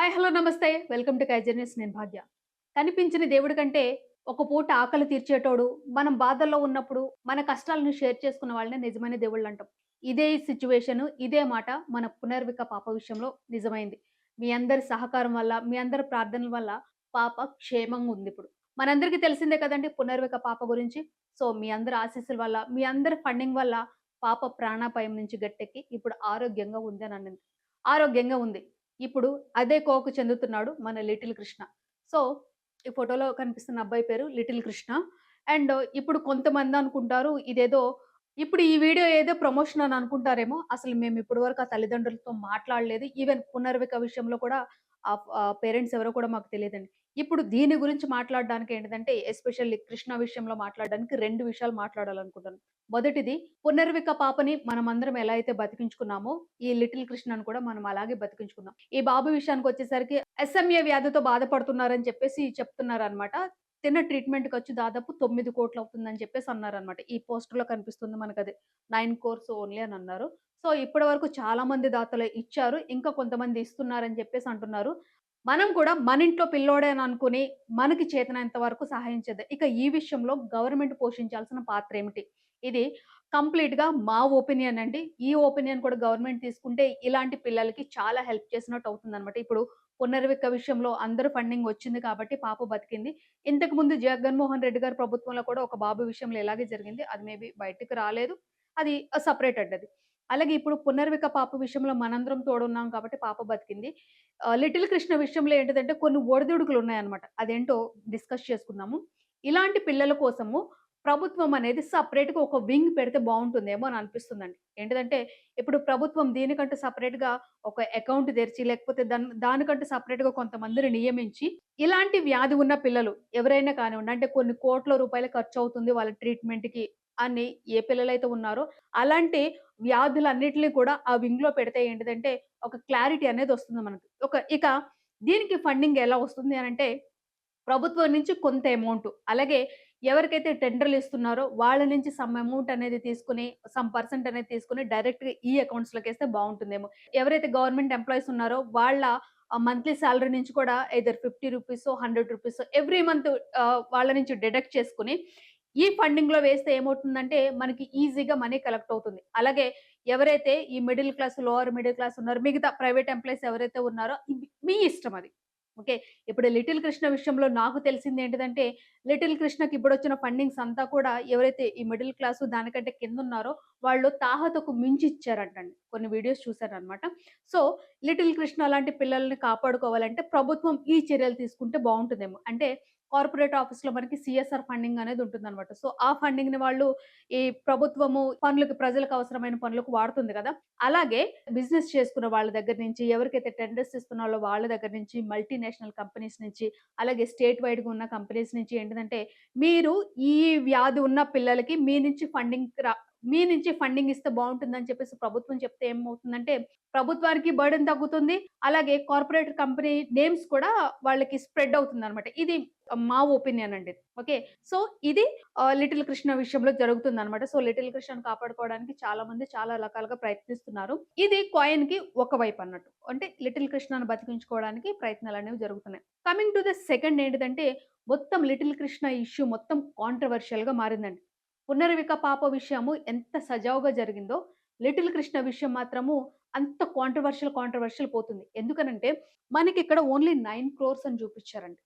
Hi! Hello! నమస్తే. Welcome to కై journeys. నేను భాగ్య. కనిపించని దేవుడి కంటే ఒక పూట ఆకలి తీర్చేటోడు, మనం బాధల్లో ఉన్నప్పుడు మన కష్టాలను షేర్ చేసుకున్న వాళ్ళనే నిజమైన దేవుళ్ళంటాం. ఇదే సిట్యుయేషను, ఇదే మాట మన పునర్విక పాప విషయంలో నిజమైంది. మీ అందరి సహకారం వల్ల, మీ అందరి ప్రార్థనల వల్ల పాప క్షేమంగా ఉందిప్పుడు. మనందరికీ తెలిసిందే కదండీ పునర్విక పాప గురించి. సో, మీ అందరి ఆశీస్సుల వల్ల, మీ అందరి ఫండింగ్ వల్ల పాప ప్రాణాపాయం నుంచి గట్టెక్కి ఇప్పుడు ఆరోగ్యంగా ఉంది అని అనింది. ఆరోగ్యంగా ఉంది. ఇప్పుడు అదే కోవకు చెందుతున్నాడు మన 'లిటిల్ కృష్ణ'. సో, ఈ ఫోటోలో కనిపిస్తున్న అబ్బాయి పేరు 'లిటిల్ కృష్ణ'. అండ్ ఇప్పుడు కొంతమందనుకుంటారు ఇదేదో ఇప్పుడు ఈ వీడియో ఏదో ప్రమోషన్ అని అనుకుంటారేమో. అసలు మేము ఇప్పటి వరకు ఆ తల్లిదండ్రులతో మాట్లాడలేదు. ఈవెన్ పునర్విక విషయంలో కూడా పేరెంట్స్ ఎవరో కూడా మాకు తెలీదండి. ఇప్పుడు దీని గురించి మాట్లాడడానికి ఏంటిదంటే ఎస్పెషల్లీ కృష్ణ విషయంలో మాట్లాడడానికి 2 విషయాలు మాట్లాడాలనుకుంటున్నాను. మొదటిది పునర్విక పాపని మనమందరం ఎలా అయితే బతికించుకున్నామో, ఈ లిటిల్ కృష్ణను కూడా మనం అలాగే బతికించుకుందాం. ఈ బాబు విషయానికొచ్చేసరికి ఎస్ఎంఏ వ్యాధితో బాధపడుతున్నారని చెప్పేసి చెప్తున్నారనమాట. తిన్న ట్రీట్‌మెంట్ ఖర్చు దాదాపు 9,00,00,000 అవుతుందని చెప్పేసి అన్నారనమాట. ఈ పోస్టర్‌లో కనిపిస్తుంది మనకది. 9 కోర్స్ ఓన్లీ అని అన్నారు. సో, ఇప్పటి వరకు చాలా మంది దాతలు ఇచ్చారు. ఇంకా కొంతమంది ఇస్తున్నారని చెప్పేసి అంటున్నారు. మనం కూడా మన ఇంట్లో పిల్లోడే అని అనుకుని, మనకి చేతనైనంత వరకు సహాయం చేద్దాం. ఇక ఈ విషయంలో గవర్నమెంట్ పోషించాల్సిన పాత్రేమిటి? ఇది కంప్లీట్‌గా మా ఒపీనియన్ అండి. ఈ ఒపీనియన్ కూడా గవర్నమెంట్ తీసుకుంటే ఇలాంటి పిల్లలకి చాలా హెల్ప్ చేసినట్టు అవుతుందనమాట. ఇప్పుడు పునర్విక విషయంలో అందరూ ఫండింగ్ వచ్చింది కాబట్టి పాప బతికింది. ఇంతకుముందు జగన్మోహన్ రెడ్డి గారి ప్రభుత్వంలో కూడా ఒక బాబు విషయంలో ఇలాగే జరిగింది. అది మేబీ బయటికి రాలేదు. అది సెపరేట్ అండి అది. అలాగే ఇప్పుడు పునర్విక పాప విషయంలో మనందరం తోడున్నాం కాబట్టి పాప బతికింది. 'లిటిల్ కృష్ణ' విషయంలో ఏంటిదంటే కొన్ని ఒడిదుడుకులున్నాయన్నమాట. అదేంటో డిస్కస్ చేసుకుందాము. ఇలాంటి పిల్లల కోసము ప్రభుత్వం అనేది సెపరేట్‌గా ఒక వింగ్ పెడితే బావుంటుందేమో అని అనిపిస్తుందండి. ఏంటిదంటే ఇప్పుడు ప్రభుత్వం దీనికంటూ సెపరేట్‌గా ఒక అకౌంట్ తెరిచి లేకపోతే దానికంటూ సెపరేట్‌గా కొంతమందిని నియమించి ఇలాంటి వ్యాధి ఉన్న పిల్లలు ఎవరైనా కానివ్వండి అంటే కొన్ని కోట్ల రూపాయలు ఖర్చవుతుంది వాళ్ళ ట్రీట్‌మెంట్‌కి అని ఏ పిల్లలైతే ఉన్నారో అలాంటి వ్యాధులన్నిటిని కూడా ఆ వింగ్‌లో పెడితే ఏంటిదంటే ఒక క్లారిటీ అనేదొస్తుంది మనకి. ఇక దీనికి ఫండింగ్ ఎలా వస్తుంది అనంటే ప్రభుత్వం నుంచి కొంత అమౌంట్. అలాగే ఎవరికైతే టెండర్‌లు ఇస్తున్నారో వాళ్ళ నుంచి సమ్ అమౌంట్ అనేది తీసుకొని, సమ్ పర్సెంట్ అనేది తీసుకొని డైరెక్ట్‌గా ఈ అకౌంట్స్‌లోకేస్తే బావుంటుందేమో. ఎవరైతే గవర్నమెంట్ ఎంప్లాయీస్ ఉన్నారో వాళ్ళ మంత్లీ సాలరీ నుంచి కూడా ఐదర్ రూ. 50, రూ. 100 ఎవ్రీ మంత్ వాళ్ళ నుంచి డిడక్ట్ చేసుకొని, ఈ ఫండింగ్‌లో వేస్తే ఏమవుతుందంటే మనకి ఈజీగా మనీ కలెక్ట్ అవుతుంది. అలాగే ఎవరైతే ఈ middle class, lower middle class ఉన్నారో మిగతా ప్రైవేట్ ఎంప్లాయీస్ ఎవరైతే ఉన్నారో ఇది మీ ఇష్టం అది. ఓకే. ఇప్పుడు 'లిటిల్ కృష్ణ' విషయంలో నాకు తెలిసిందేంటిదంటే, 'లిటిల్ కృష్ణ'కి ఇప్పుడొచ్చిన ఫండింగ్స్ అంతా కూడా ఎవరైతే ఈ మిడిల్ క్లాసు దానికంటే కిందున్నారో వాళ్ళు తాహతకు మించి ఇచ్చారంటండి. కొన్ని వీడియోస్ చూసాననమాట. సో, 'లిటిల్ కృష్ణ' లాంటి పిల్లల్ని కాపాడుకోవాలంటే ప్రభుత్వం ఈ చర్యలు తీసుకుంటే బావుంటుందేమో. అంటే కార్పొరేట్ ఆఫీస్‌లో మనకి సీఎస్ఆర్ ఫండింగ్ అనేది ఉంటుందనమాట. సో, ఆ ఫండింగ్‌ని వాళ్ళు ఈ ప్రభుత్వము పనులకి ప్రజలకు అవసరమైన పనులకు వాడుతుంది గదా! అలాగే బిజినెస్ చేసుకున్న వాళ్ళ దగ్గర నుంచి, ఎవరికైతే టెండర్స్ ఇస్తున్నారో వాళ్ళ దగ్గర నుంచి, మల్టీనేషనల్ కంపెనీస్ నుంచి, అలాగే స్టేట్ వైడ్‌గా ఉన్న కంపెనీస్ నుంచి ఏంటిదంటే, మీరు ఈ వ్యాధి ఉన్న పిల్లలకి మీ నుంచి ఫండింగ్ ఇస్తే బావుంటుందని చెప్పేసి ప్రభుత్వం చెప్తే ఏమవుతుందంటే, ప్రభుత్వానికి బర్డెన్ తగ్గుతుంది. అలాగే కార్పొరేట్ కంపెనీ నేమ్స్ కూడా వాళ్ళకి స్ప్రెడ్ అవుతుందనమాట. ఇది మా ఒపీనియన్ అండి. ఓకే. సో, ఇది 'లిటిల్ కృష్ణ' విషయంలో జరుగుతుందనమాట. సో, 'లిటిల్ కృష్ణ'ని కాపాడుకోవడానికి చాలా మంది చాలా రకాలుగా ప్రయత్నిస్తున్నారు. ఇది కాయిన్‌కి ఒక వైపు అన్నట్టు. అంటే 'లిటిల్ కృష్ణ'ని బతికించుకోవడానికి ప్రయత్నాలనేవి జరుగుతున్నాయి. కమింగ్ టు ద సెకండ్ ఏంటిదంటే, మొత్తం 'లిటిల్ కృష్ణ' ఇష్యూ మొత్తం కాంట్రోవర్షియల్‌గా మారిందండి. పునర్విక పాప విషయము ఎంత సజావుగా జరిగిందో, 'లిటిల్ కృష్ణ' విషయం మాత్రము అంత కాంట్రోవర్షియల్ పోతుంది. ఎందుకనంటే, మనకిక్కడ ఓన్లీ 9,00,00,000 అని చూపిచ్చారండి.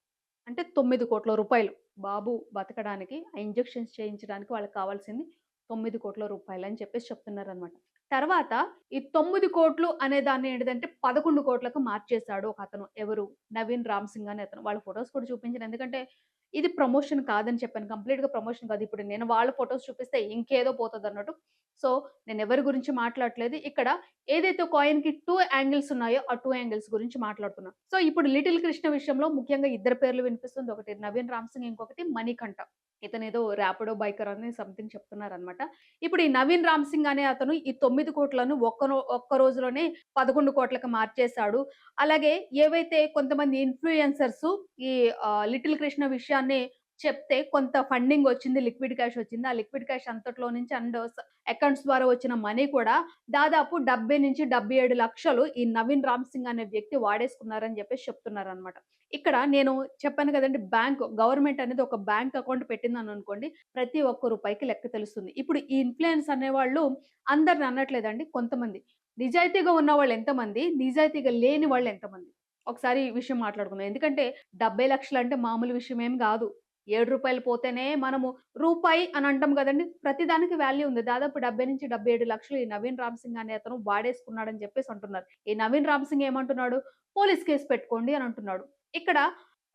అంటే రూ. 9,00,00,000 బాబు బతకడానికి, ఆ ఇంజెక్షన్స్ చేయించడానికి వాళ్ళకి కావాల్సింది రూ. 9,00,00,000 అని చెప్పేసి చెప్తున్నారనమాట. తర్వాత ఈ 9,00,00,000 అనే దాన్ని ఏంటిదంటే 11,00,00,000కు మార్చేసాడు ఒకతను. ఎవరు? నవీన్ రామ్ సింగ్ అనే అతను. వాళ్ళ ఫోటోస్ కూడా చూపించాను. ఎందుకంటే ఇది ప్రమోషన్ కాదని చెప్పాను. కంప్లీట్‌గా ప్రమోషన్ కాదు. ఇప్పుడు నేను వాళ్ళ ఫోటోస్ చూపిస్తే ఇంకేదో పోతదన్నట్టు. సో, నేనెవరి గురించి మాట్లాడట్లేదు. ఇక్కడ ఏదైతే కాయిన్‌కి 2 యాంగిల్స్ ఉన్నాయో, ఆ 2 యాంగిల్స్ గురించి మాట్లాడుతున్నా. సో, ఇప్పుడు 'లిటిల్ కృష్ణ' విషయంలో ముఖ్యంగా ఇద్దరి పేర్లు వినిపిస్తుంది. ఒకటి నవీన్ రామ్ సింగ్, ఇంకొకటి మణికంఠ. ఇతనేదో ర్యాపిడో బైకర్ అని సంథింగ్ చెప్తున్నారనమాట. ఇప్పుడు ఈ నవీన్ రామ్ సింగ్ అనే అతను ఈ 9,00,00,000 ఒక్క రోజులోనే 11,00,00,000కి మార్చేసాడు. అలాగే ఏవైతే కొంతమంది ఇన్‌ఫ్లుయెన్సర్స్ ఈ 'లిటిల్ కృష్ణ' విషయాన్ని చెప్తే కొంత ఫండింగ్ వచ్చింది. లిక్విడ్ క్యాష్ వచ్చింది. ఆ లిక్విడ్ క్యాష్ అంతట్లో నుంచి అండ్ అకౌంట్స్ ద్వారా వచ్చిన మనీ కూడా దాదాపు 70-77 లక్షలు ఈ నవీన్ రామ్ సింగ్ అనే వ్యక్తి వాడేసుకున్నారని జెప్పేసి చెప్తున్నారనమాట. ఇక్కడ నేను చెప్పాను గదండీ! గవర్నమెంట్ అనేది ఒక బ్యాంక్ అకౌంట్ పెట్టిందననుకోండి. ప్రతి ఒక్క రూపాయికి లెక్క తెలుస్తుంది. ఇప్పుడు ఈ ఇన్‌ఫ్లుయెన్స్ అనేవాళ్ళు అందరిని అనట్లేదండి. కొంతమంది. నిజాయితీగా ఉన్నవాళ్ళు ఎంతమంది? నిజాయితీగా లేని వాళ్ళు ఎంతమంది? ఒకసారి ఈ విషయం మాట్లాడుకుందాం. ఎందుకంటే 70,00,000 అంటే మామూలు విషయం ఏం గాదు. రూ. 7 పోతేనే మనము రూపాయి అని అంటాం గదండీ! ప్రతి దానికి వాల్యూ ఉంది. దాదాపు 70-77 లక్షలు ఈ నవీన్ రామ్ సింగ్ అనే అతను వాడేసుకున్నాడని జెప్పేసి అంటున్నారు. ఈ నవీన్ రామ్ సింగ్ ఏమంటున్నాడు? పోలీస్ కేస్ పెట్టుకోండి అని అంటున్నాడు. ఇక్కడ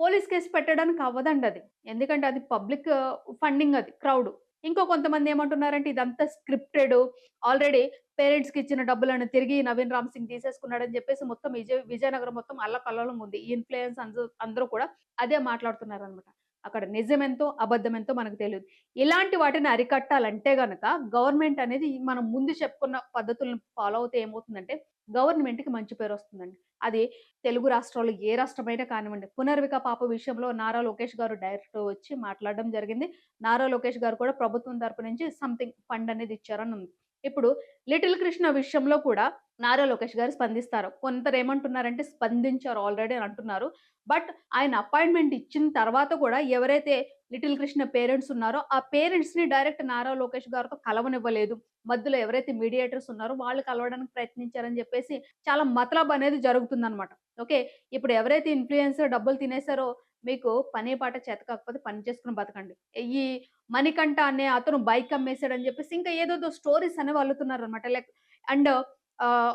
పోలీస్ కేస్ పెట్టడానికి అవ్వదండి అది. ఎందుకంటే అది పబ్లిక్ ఫండింగ్ అది క్రౌడ్. ఇంకో కొంతమంది ఏమంటున్నారంటే ఇదంతా స్క్రిప్టెడ్ ఆల్రెడీ పేరెంట్స్‌కి ఇచ్చిన డబ్బులను తిరిగి నవీన్ రామ్ సింగ్ తీసేసుకున్నాడని జెప్పేసి మొత్తం విజయనగరం మొత్తం అల్లకల్లోలం ఉంది. ఈ ఇన్‌ఫ్లుయెన్స్ అందరూ కూడా అదే మాట్లాడుతున్నారనమాట. అక్కడ నిజమెంతో, అబద్ధమెంతో మనకు తెలీదు. ఇలాంటి వాటిని అరికట్టాలంటే గనక గవర్నమెంట్ అనేది మనం ముందు చెప్పుకున్న పద్ధతులను ఫాలో అవుతే ఏమవుతుందంటే గవర్నమెంట్‌కి మంచి పేరొస్తుందండి. అది తెలుగు రాష్ట్రాల్లో ఏ రాష్ట్రమైనా కానివ్వండి. పునర్విక పాప విషయంలో నారా లోకేష్ గారు డైరెక్ట్ వచ్చి మాట్లాడడం జరిగింది. నారా లోకేష్ గారు కూడా ప్రభుత్వం తరపు నుంచి సంథింగ్ ఫండ్ అనేది ఇచ్చారని ఉంది. ఇప్పుడు 'లిటిల్ కృష్ణ' విషయంలో కూడా నారా లోకేష్ గారు స్పందిస్తారు. కొందరేమంటున్నారంటే స్పందించారు ఆల్రెడీ అని అంటున్నారు. బట్ ఆయన అపాయింట్‌మెంట్ ఇచ్చిన తర్వాత కూడా ఎవరైతే 'లిటిల్ కృష్ణ' పేరెంట్స్ ఉన్నారో, ఆ పేరెంట్స్‌ని డైరెక్ట్ నారా లోకేష్ గారితో కలవనివ్వలేదు. మధ్యలో ఎవరైతే మీడియేటర్స్ ఉన్నారో వాళ్ళు కలవడానికి ప్రయత్నించారని చెప్పేసి చాలా మతలబ్ అనేది జరుగుతుందనమాట. ఓకే. ఇప్పుడు ఎవరైతే ఇన్‌ఫ్లుయెన్సర్ డబ్బులు తినేసారో మీకు పని పాట చేత కాకపోతే పని చేసుకొని బతకండి. ఈ మణికంఠ అనే అతను బైక్ అమ్మేసాడని చెప్పేసి ఇంకా ఏదేదో స్టోరీస్ అనేవి అల్లుతున్నారనమాట. అండ్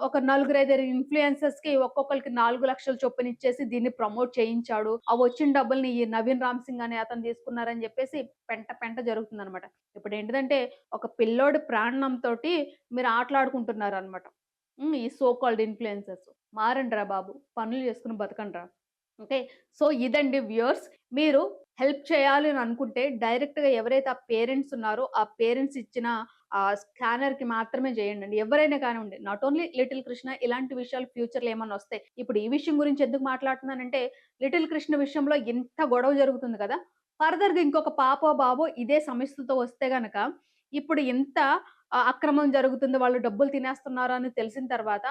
ఒక నలుగురైదుగురు ఇన్‌ఫ్లుయెన్సర్స్‌కి ఒక్కొక్కళ్ళకి 4,00,000 చొప్పున ఇచ్చేసి దీన్ని ప్రమోట్ చేయించాడు. ఆ వచ్చిన డబ్బుల్ని ఈ నవీన్ రామ్ సింగ్ అనే అతను తీసుకున్నారని జెప్పేసి పెంట పెంట జరుగుతుందనమాట. ఇప్పుడేంటిదంటే ఒక పిల్లోడి ప్రాణంతోటి మీరు ఆటలాడుకుంటున్నారనమాట. ఈ సో కాల్డ్ ఇన్‌ఫ్లుయెన్సర్స్. మారండిరా బాబు! పనులు చేసుకొని బతకండిరా. ఓకే. సో, ఇదండి వ్యూయర్స్. మీరు హెల్ప్ చేయాలి అని అనుకుంటే డైరెక్ట్‌గా ఎవరైతే ఆ పేరెంట్స్ ఉన్నారో, ఆ పేరెంట్స్ ఇచ్చిన స్కానర్‌కి మాత్రమే చేయండండి. ఎవరైనా కానివ్వండి. నాట్ ఓన్లీ లిటిల్ కృష్ణ ఇలాంటి విషయాలు ఫ్యూచర్‌లో ఏమన్నా వస్తాయి. ఇప్పుడు ఈ విషయం గురించి ఎందుకు మాట్లాడుతున్నానంటే, లిటిల్ కృష్ణ విషయంలో ఇంత గొడవ జరుగుతుంది కదా! ఫర్దర్‌గా ఇంకొక పాపో, బాబో ఇదే సమస్యలతో వస్తే గనక, ఇప్పుడు ఇంత అక్రమం జరుగుతుంది. వాళ్ళు డబ్బులు తినేస్తున్నారు అని తెలిసిన తర్వాత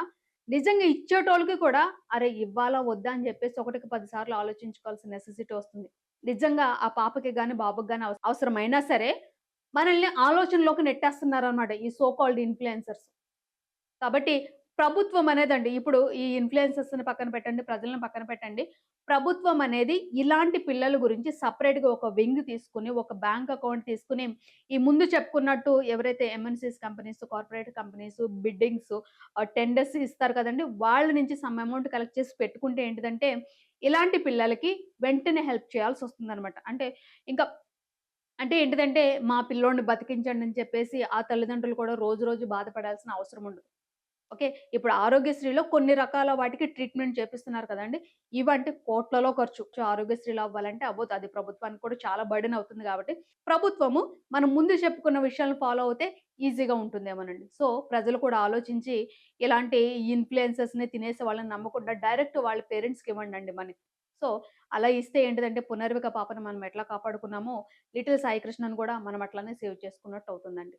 నిజంగా ఇచ్చేటోళ్ళకి కూడా అరే! ఇవ్వాలా? వద్దా? అని జెప్పేసి ఒకటికి 10 సార్లు ఆలోచించుకోవాల్సిన నెసెసిటీ వస్తుంది. నిజంగా ఆ పాపకి గాని, బాబుకి గాని అవసరమైనా సరే, మనల్ని ఆలోచనలోకి నెట్టేస్తున్నారనమాట ఈ సో కాల్డ్ ఇన్‌ఫ్లుయెన్సర్స్. కాబట్టి ప్రభుత్వం అనేదండి ఇప్పుడు ఈ ఇన్‌ఫ్లుయెన్సర్స్‌ని పక్కన పెట్టండి, ప్రజలను పక్కన పెట్టండి. ప్రభుత్వం అనేది ఇలాంటి పిల్లల గురించి సెపరేట్‌గా ఒక వింగ్ తీసుకొని, ఒక బ్యాంక్ అకౌంట్ తీసుకొని, ఈ ముందు చెప్పుకున్నట్టు ఎవరైతే MNCs companies, corporate companies, biddings tenders ఇస్తారు కదండీ! వాళ్ళ నుంచి సమ్ అమౌంట్ కలెక్ట్ చేసి పెట్టుకుంటే ఏంటిదంటే, ఇలాంటి పిల్లలకి వెంటనే హెల్ప్ చేయాల్సొస్తుందనమాట. ఇంకా అంటే ఏంటిదంటే, మా పిల్లోడిని బతికించండి అని చెప్పేసి ఆ తల్లిదండ్రులు కూడా రోజు రోజు బాధపడాల్సిన అవసరం ఉండదు. ఓకే. ఇప్పుడు ఆరోగ్యశ్రీలో కొన్ని రకాల వాటికి ట్రీట్‌మెంట్ చేపిస్తున్నారు కదండీ! ఇవంటే కోట్లలో ఖర్చు. ఆరోగ్యశ్రీలో అవ్వాలంటే అవ్వదు. అది ప్రభుత్వానికి కూడా చాలా బర్డెన్ అవుతుంది కాబట్టి, ప్రభుత్వము మనం ముందు చెప్పుకున్న విషయాలను ఫాలో అవుతే ఈజీగా ఉంటుందేమోనండి. సో, ప్రజలు కూడా ఆలోచించి ఇలాంటి ఇన్‌ఫ్లుయెన్సర్స్‌ని తినేసే వాళ్ళని నమ్మకుండా డైరెక్ట్ వాళ్ళ పేరెంట్స్‌కి ఇవ్వండండి మనీ. సో, అలా ఇస్తే ఏంటిదంటే పునర్విక పాపను మనం ఎట్లా కాపాడుకున్నామో, లిటిల్ సాయి కృష్ణను కూడా మనం అట్లనే సేవ్ చేసుకున్నట్టు అవుతుందండి.